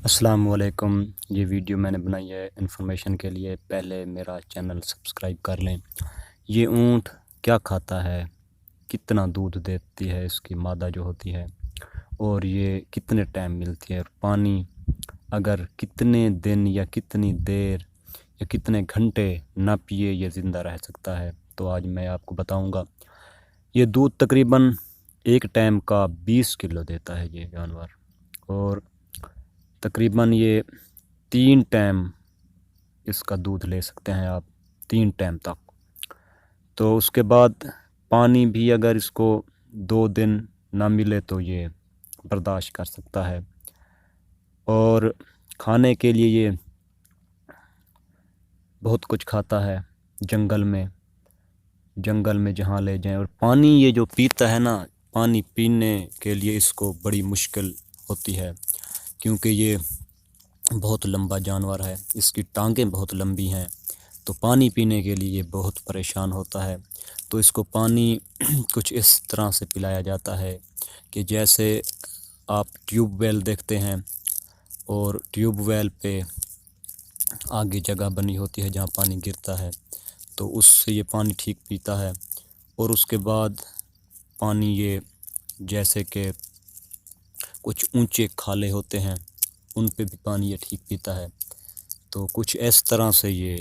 السلام علیکم۔ یہ ویڈیو میں نے بنائی ہے انفارمیشن کے لیے، پہلے میرا چینل سبسکرائب کر لیں۔ یہ اونٹ کیا کھاتا ہے، کتنا دودھ دیتی ہے اس کی مادہ جو ہوتی ہے، اور یہ کتنے ٹائم ملتی ہے، اور پانی اگر کتنے دن یا کتنی دیر یا کتنے گھنٹے نہ پیے یہ زندہ رہ سکتا ہے، تو آج میں آپ کو بتاؤں گا۔ یہ دودھ تقریباً ایک ٹائم کا 20 کلو دیتا ہے یہ جانور، اور تقریباً یہ 3 ٹائم اس کا دودھ لے سکتے ہیں آپ، 3 ٹائم تک۔ تو اس کے بعد پانی بھی اگر اس کو 2 دن نہ ملے تو یہ برداشت کر سکتا ہے، اور کھانے کے لیے یہ بہت کچھ کھاتا ہے جنگل میں جہاں لے جائیں۔ اور پانی یہ جو پیتا ہے نا، پانی پینے کے لیے اس کو بڑی مشکل ہوتی ہے، کیونکہ یہ بہت لمبا جانور ہے، اس کی ٹانگیں بہت لمبی ہیں، تو پانی پینے کے لیے یہ بہت پریشان ہوتا ہے۔ تو اس کو پانی کچھ اس طرح سے پلایا جاتا ہے کہ جیسے آپ ٹیوب ویل دیکھتے ہیں، اور ٹیوب ویل پہ آگے جگہ بنی ہوتی ہے جہاں پانی گرتا ہے، تو اس سے یہ پانی ٹھیک پیتا ہے۔ اور اس کے بعد پانی یہ جیسے کہ کچھ اونچے کھالے ہوتے ہیں ان پہ بھی پانی یہ ٹھیک پیتا ہے۔ تو کچھ اس طرح سے یہ